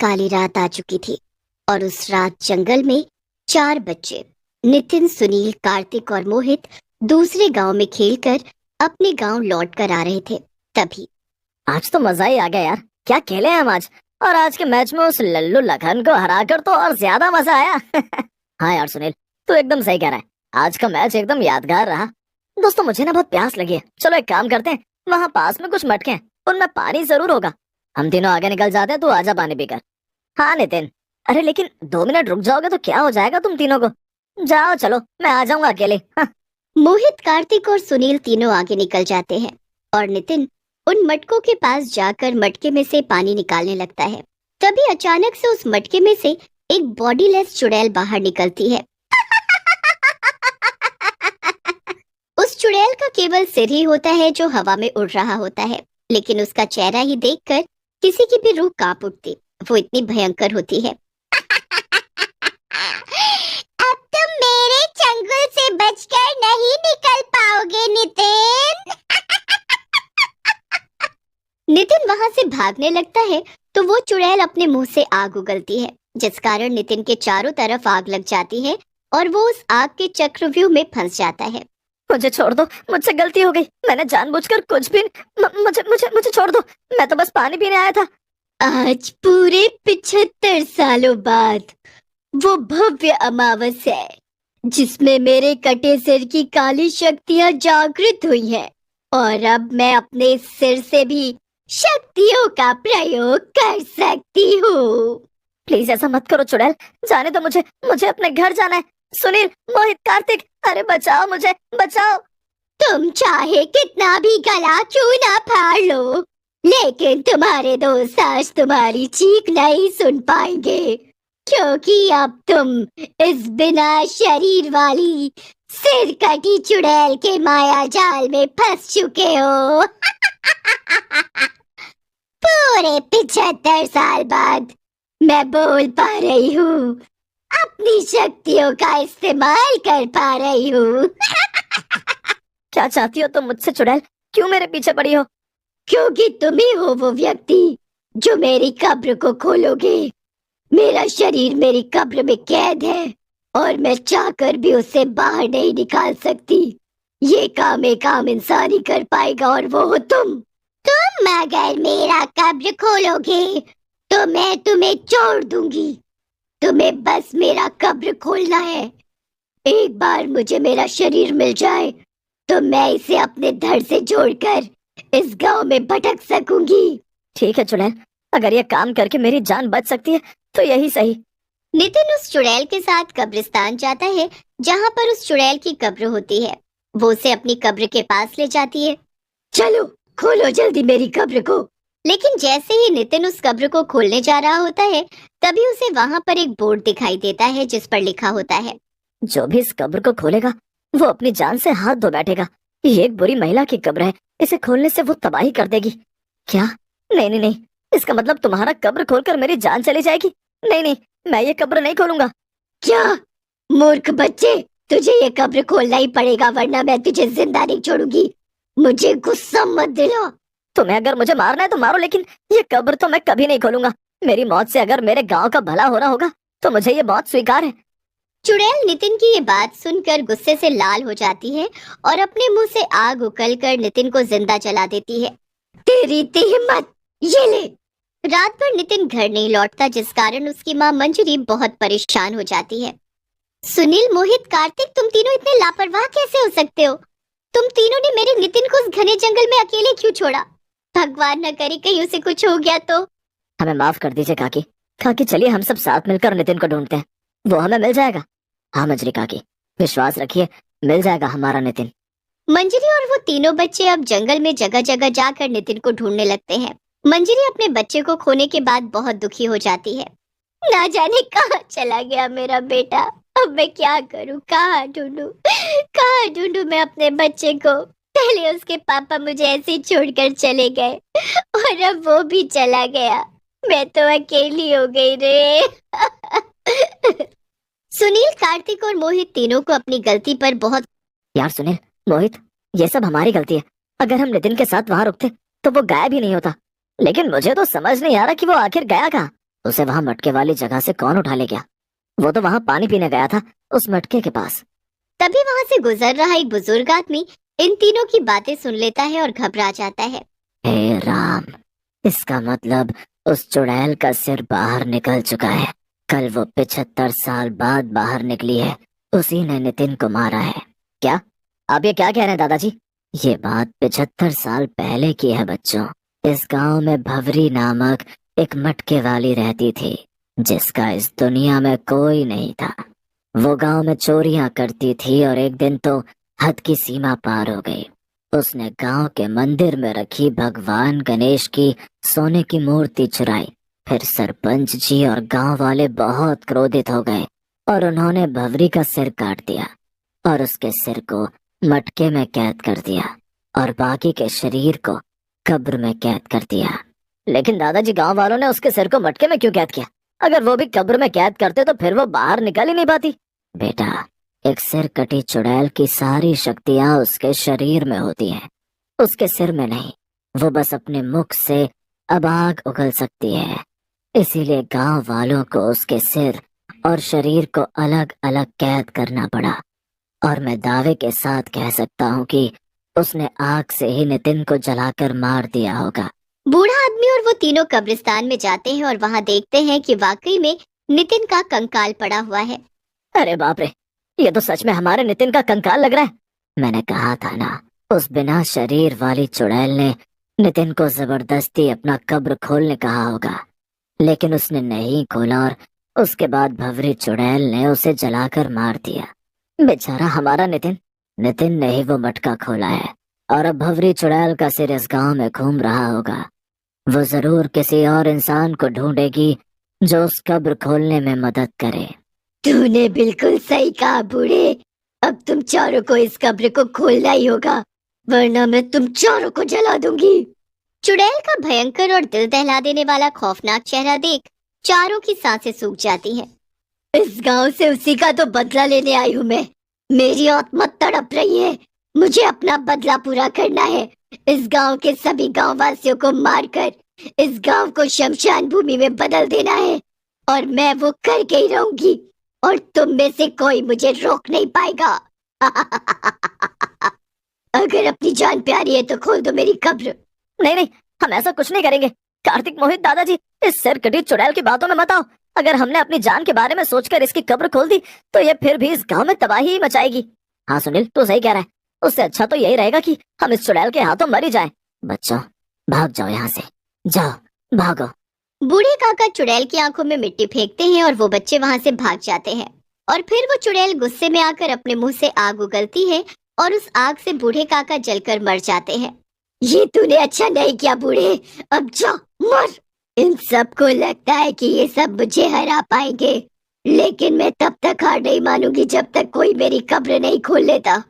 वाली रात आ चुकी थी और उस रात जंगल में चार बच्चे नितिन, सुनील, कार्तिक और मोहित दूसरे गांव में खेलकर अपने गांव लौट कर आ रहे थे। तभी आज तो मजा ही आ गया यार। क्या खेले हम आज। और आज के मैच में उस लल्लू लखन को हराकर तो और ज्यादा मजा आया। हाँ यार सुनील, तू एकदम सही कह रहा है। आज का मैच एकदम यादगार रहा। दोस्तों मुझे ना बहुत प्यास लगी है, चलो एक काम करते हैं, वहाँ पास में कुछ मटके हैं, उनमें पानी जरूर होगा। हम तीनों आगे निकल जाते हैं, तू आजा पानी पीकर। हाँ नितिन, अरे लेकिन 2 मिनट रुक जाओगे तो क्या हो जाएगा तुम तीनों को। जाओ चलो, मैं आ जाऊंगा अकेले। हाँ। मोहित, कार्तिक और सुनील तीनों आगे निकल जाते हैं और नितिन उन मटकों के पास जाकर मटके में से पानी निकालने लगता है। तभी अचानक से उस मटके में से एक बॉडीलेस चुड़ैल बाहर निकलती है। उस चुड़ैल का केवल सिर ही होता है जो हवा में उड़ रहा होता है, लेकिन उसका चेहरा ही देखकर किसी की भी रूह कांप उठती। वो इतनी भयंकर होती है। अब तुम मेरे चंगुल से बचकर नहीं निकल पाओगे नितिन। नितिन वहां से भागने लगता है तो वो चुड़ैल अपने मुंह से आग उगलती है, जिस कारण नितिन के चारों तरफ आग लग जाती है और वो उस आग के चक्रव्यूह में फंस जाता है। मुझे छोड़ दो, मुझसे गलती हो गई, मैंने जानबूझकर कुछ भी मुझे मुझे मुझे छोड़ दो, मैं तो बस पानी पीने आया था। आज पूरे 75 सालों बाद वो भव्य अमावस है जिसमें मेरे कटे सिर की काली शक्तियां जागृत हुई हैं और अब मैं अपने सिर से भी शक्तियों का प्रयोग कर सकती हूँ। प्लीज ऐसा मत करो चुड़ैल, जाने दो मुझे, मुझे अपने घर जाना है। सुनील, मोहित, कार्तिक, अरे बचाओ मुझे, बचाओ। तुम चाहे कितना भी गला क्यों ना फाड़ लो, लेकिन तुम्हारे दोस्त आज तुम्हारी चीख नहीं सुन पाएंगे, क्योंकि अब तुम इस बिना शरीर वाली सिर कटी चुड़ैल के माया जाल में फंस चुके हो। पूरे 75 साल बाद मैं बोल पा रही हूँ, अपनी शक्तियों का इस्तेमाल कर पा रही हूँ। क्या चाहती हो तुम मुझसे चुड़ैल, क्यों मेरे पीछे पड़ी हो? क्योंकि तुम ही हो वो व्यक्ति जो मेरी कब्र को खोलोगे। मेरा शरीर मेरी कब्र में कैद है और मैं चाहकर भी उसे बाहर नहीं निकाल सकती। ये काम एक आम इंसान ही कर पाएगा और वो हो तुम। तुम अगर मेरा कब्र खोलोगे तो मैं तुम्हें छोड़ दूंगी। तुम्हें बस मेरा कब्र खोलना है। एक बार मुझे मेरा शरीर मिल जाए तो मैं इसे अपने धड़ से जोड़कर इस गांव में भटक सकूंगी। ठीक है चुड़ैल, अगर ये काम करके मेरी जान बच सकती है तो यही सही। नितिन उस चुड़ैल के साथ कब्रिस्तान जाता है जहां पर उस चुड़ैल की कब्र होती है। वो उसे अपनी कब्र के पास ले जाती है। चलो खोलो जल्दी मेरी कब्र को। लेकिन जैसे ही नितिन उस कब्र को खोलने जा रहा होता है तभी उसे वहां पर एक बोर्ड दिखाई देता है जिस पर लिखा होता है, जो भी इस कब्र को खोलेगा वो अपनी जान से हाथ धो बैठेगा। ये एक बुरी महिला की कब्र है, इसे खोलने से वो तबाही कर देगी। क्या? नहीं नहीं नहीं, इसका मतलब तुम्हारा कब्र खोलकर मेरी जान चली जाएगी। नहीं नहीं, मैं ये कब्र नहीं खोलूंगा। क्या मूर्ख बच्चे, तुझे ये कब्र खोलना ही पड़ेगा वरना मैं तुझे जिंदा नहीं छोड़ूंगी। मुझे गुस्सा मत दिला। तुम्हें अगर मुझे मारना है तो मारो, लेकिन ये कब्र तो मैं कभी नहीं खोलूंगा। मेरी मौत से अगर मेरे गांव का भला हो रहा होगा तो मुझे ये मौत स्वीकार है। चुड़ैल नितिन की ये बात सुनकर गुस्से से लाल हो जाती है और अपने मुंह से आग उगलकर नितिन को जिंदा जला देती है। तेरी हिम्मत, ये ले। रात भर नितिन घर नहीं लौटता जिस कारण उसकी माँ मंजरी बहुत परेशान हो जाती है। सुनील, मोहित, कार्तिक, तुम तीनों इतने लापरवाह कैसे हो सकते हो? तुम तीनों ने मेरे नितिन को उस घने जंगल में अकेले क्यों छोड़ा? भगवान न करे कहीं उसे कुछ हो गया तो। हमें माफ कर दीजिए काकी। काकी चलिए हम सब साथ मिलकर नितिन को ढूंढते हैं, वो हमें मिल जाएगा। हाँ मंजरी काकी, विश्वास रखिए, मिल जाएगा हमारा नितिन। मंजरी और वो तीनों बच्चे अब जंगल में जगह जगह जाकर नितिन को ढूंढने लगते हैं। मंजरी अपने बच्चे को खोने के बाद बहुत दुखी हो जाती है। ना जाने कहाँ चला गया मेरा बेटा। अब मैं क्या करूँ, कहाँ ढूंढूं मैं अपने बच्चे को। पहले उसके पापा मुझे ऐसे ही छोड़कर चले गए और अब वो भी चला गया। मैं तो अकेली हो गई रे। सुनील, कार्तिक और मोहित तीनों को अपनी गलती पर बहुत। यार सुनील, मोहित, ये सब हमारी गलती है। अगर हम नितिन के साथ वहां रुकते तो वो गायब ही नहीं होता। लेकिन मुझे तो समझ नहीं आ रहा कि वो आखिर गया कहाँ। उसे वहां मटके वाली जगह से कौन उठा ले गया? वो तो वहां पानी पीने गया था, उस मटके के पास। तभी वहां से गुजर रहा एक बुजुर्ग आदमी इन तीनों की बातें सुन लेता है और घबरा जाता है। हे राम, इसका मतलब उस चुड़ैल का सिर बाहर निकल चुका है। कल वो 75 साल बाद बाहर निकली है, उसी ने नितिन को मारा है। क्या आप ये क्या कह रहे हैं दादाजी? ये बात 75 साल पहले की है बच्चों। इस गांव में भवरी नामक एक मटके वाली रहती थी, जिसका इस दुनिया में कोई नहीं था। वो गांव में चोरियां करती थी और एक दिन तो हद की सीमा पार हो गई। उसने गांव के मंदिर में रखी भगवान गणेश की सोने की मूर्ति चुराई। फिर सरपंच जी और गांव वाले बहुत क्रोधित हो गए और उन्होंने भवरी का सिर काट दिया और उसके सिर को मटके में कैद कर दिया और बाकी के शरीर को कब्र में कैद कर दिया। लेकिन दादाजी, गांव वालों ने उसके सिर को मटके में क्यों कैद किया? अगर वो भी कब्र में कैद करते तो फिर वो बाहर निकल ही नहीं पाती। बेटा, एक सिर कटी चुड़ैल की सारी शक्तियां उसके शरीर में होती हैं, उसके सिर में नहीं। वो बस अपने मुख से अबाग उगल सकती है। इसीलिए गांव वालों को उसके सिर और शरीर को अलग अलग कैद करना पड़ा। और मैं दावे के साथ कह सकता हूँ कि उसने आग से ही नितिन को जलाकर मार दिया होगा। बूढ़ा आदमी और वो तीनों कब्रिस्तान में जाते हैं और वहाँ देखते हैं कि वाकई में नितिन का कंकाल पड़ा हुआ है। अरे बाप रे, ये तो सच में हमारे नितिन का कंकाल लग रहा है। मैंने कहा था ना, उस बिना शरीर वाली चुड़ैल ने नितिन को जबरदस्ती अपना कब्र खोलने कहा होगा, लेकिन उसने नहीं खोला और उसके बाद भवरी चुड़ैल ने उसे जलाकर मार दिया। बेचारा हमारा नितिन ने ही वो मटका खोला है और अब भवरी चुड़ैल का सिर इस गांव में घूम रहा होगा। वो जरूर किसी और इंसान को ढूंढेगी जो उस कब्र खोलने में मदद करे। तूने बिल्कुल सही कहा बूढ़े। अब तुम चारों को इस कब्र को खोलना ही होगा, वरना मैं तुम चारों को जला दूंगी। चुड़ैल का भयंकर और दिल दहला देने वाला खौफनाक चेहरा देख चारों की सांसें सूख जाती हैं। इस गांव से उसी का तो बदला लेने आई हूँ मैं। मेरी आत्मा तड़प रही है, मुझे अपना बदला पूरा करना है। इस गांव के सभी गांव वासियों को मारकर इस गांव को शमशान भूमि में बदल देना है और मैं वो करके ही रहूंगी और तुम में से कोई मुझे रोक नहीं पाएगा। अगर अपनी जान प्यारी है तो खोल दो मेरी कब्र। नहीं, हम ऐसा कुछ नहीं करेंगे। कार्तिक, मोहित, दादाजी, इस सिर कटी चुड़ैल की बातों में मत आओ। अगर हमने अपनी जान के बारे में सोचकर इसकी कब्र खोल दी तो ये फिर भी इस गांव में तबाही ही मचाएगी। हाँ सुनील, तू सही कह रहा है। उससे अच्छा तो यही रहेगा कि हम इस चुड़ैल के हाथों मर ही जाएं। बच्चों, भाग जाओ यहाँ से, जाओ, भागो। बूढ़े काका चुड़ैल की आंखों में मिट्टी फेंकते हैं और वो बच्चे वहाँ से भाग जाते हैं। और फिर वो चुड़ैल गुस्से में आकर अपने मुंह से आग उगलती है और उस आग से बूढ़े काका जलकर मर जाते हैं। ये तूने अच्छा नहीं किया बूढ़े, अब जा मर। इन सबको लगता है कि ये सब मुझे हरा पाएंगे, लेकिन मैं तब तक हार नहीं मानूंगी जब तक कोई मेरी कब्र नहीं खोल लेता।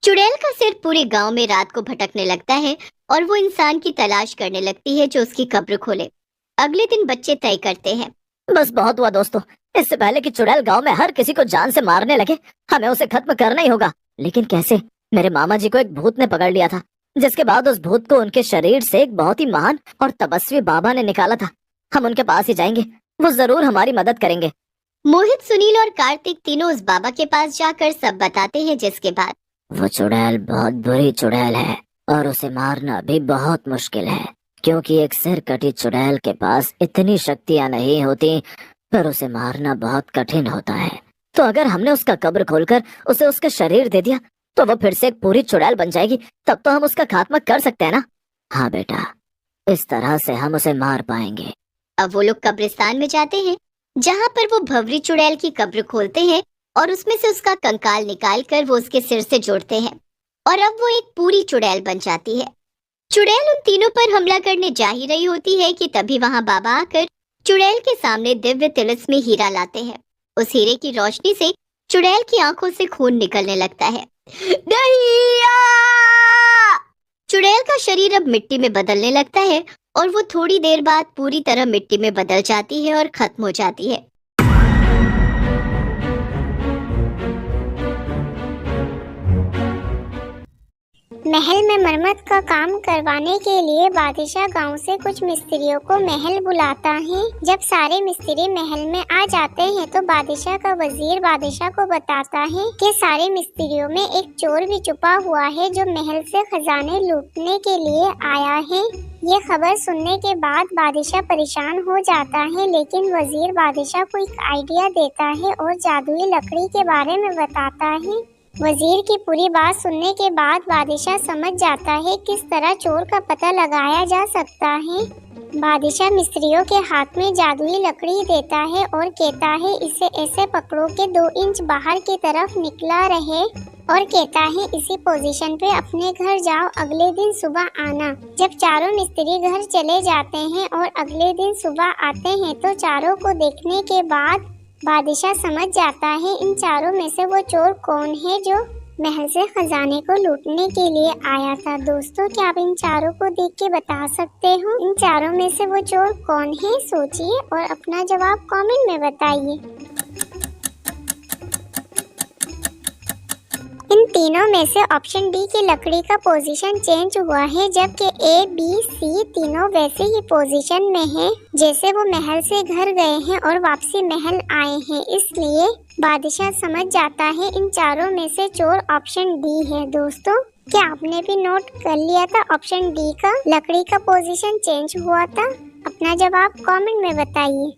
चुड़ैल का सिर पूरे गांव में रात को भटकने लगता है और वो इंसान की तलाश करने लगती है जो उसकी कब्र खोले। अगले दिन बच्चे तय करते हैं। बस बहुत हुआ दोस्तों, इससे पहले कि चुड़ैल गांव में हर किसी को जान से मारने लगे, हमें उसे खत्म करना ही होगा। लेकिन कैसे? मेरे मामा जी को एक भूत ने पकड़ लिया था, जिसके बाद उस भूत को उनके शरीर से एक बहुत ही महान और तपस्वी बाबा ने निकाला था। हम उनके पास ही जाएंगे, वो जरूर हमारी मदद करेंगे। मोहित, सुनील और कार्तिक तीनों उस बाबा के पास जाकर सब बताते हैं, जिसके बाद वो चुड़ैल बहुत बुरी चुड़ैल है और उसे मारना भी बहुत मुश्किल है, क्योंकि एक सिर कटी चुड़ैल के पास इतनी शक्तियां नहीं होती, पर उसे मारना बहुत कठिन होता है। तो अगर हमने उसका कब्र खोलकर उसे उसका शरीर दे दिया तो वो फिर से एक पूरी चुड़ैल बन जाएगी, तब तो हम उसका खात्मा कर सकते हैं ना? हाँ बेटा, इस तरह से हम उसे मार पाएंगे। अब वो लोग कब्रिस्तान में जाते हैं, जहाँ पर वो भवरी चुड़ैल की कब्र खोलते हैं और उसमें से उसका कंकाल निकालकर वो उसके सिर से जोड़ते हैं और अब वो एक पूरी चुड़ैल बन जाती है। चुड़ैल उन तीनों पर हमला करने जा ही रही होती है कि तभी वहाँ बाबा आकर चुड़ैल के सामने दिव्य तिलस्म में हीरा लाते हैं। उस हीरे की रोशनी से चुड़ैल की आंखों से खून निकलने लगता है। दहिया! चुड़ैल का शरीर अब मिट्टी में बदलने लगता है और वो थोड़ी देर बाद पूरी तरह मिट्टी में बदल जाती है और खत्म हो जाती है। महल में मरम्मत का काम करवाने के लिए बादशाह गांव से कुछ मिस्त्रियों को महल बुलाता है। जब सारे मिस्त्री महल में आ जाते हैं तो बादशाह का वजीर बादशाह को बताता है कि सारे मिस्त्रियों में एक चोर भी छुपा हुआ है जो महल से खजाने लूटने के लिए आया है। ये खबर सुनने के बाद बादशाह परेशान हो जाता है, लेकिन वजीर बादशाह को एक आइडिया देता है और जादुई लकड़ी के बारे में बताता है। वजीर की पूरी बात सुनने के बाद बादशाह समझ जाता है किस तरह चोर का पता लगाया जा सकता है। बादशाह मिस्त्रियों के हाथ में जादुई लकड़ी देता है और कहता है इसे ऐसे पकड़ो कि 2 इंच बाहर की तरफ निकला रहे और कहता है इसी पोजीशन पे अपने घर जाओ, अगले दिन सुबह आना। जब चारों मिस्त्री घर चले जाते हैं और अगले दिन सुबह आते हैं तो चारों को देखने के बाद बादशाह समझ जाता है इन चारों में से वो चोर कौन है जो महल से खजाने को लूटने के लिए आया था। दोस्तों, क्या आप इन चारों को देख के बता सकते हो इन चारों में से वो चोर कौन है? सोचिए और अपना जवाब कमेंट में बताइए। इन तीनों में से ऑप्शन डी की लकड़ी का पोजीशन चेंज हुआ है, जबकि ए, बी, सी तीनों वैसे ही पोजीशन में हैं जैसे वो महल से घर गए हैं और वापसी महल आए हैं। इसलिए बादशाह समझ जाता है इन चारों में से चोर ऑप्शन डी है। दोस्तों, क्या आपने भी नोट कर लिया था ऑप्शन डी का लकड़ी का पोजीशन चेंज हुआ था? अपना जवाब कमेंट में बताइए।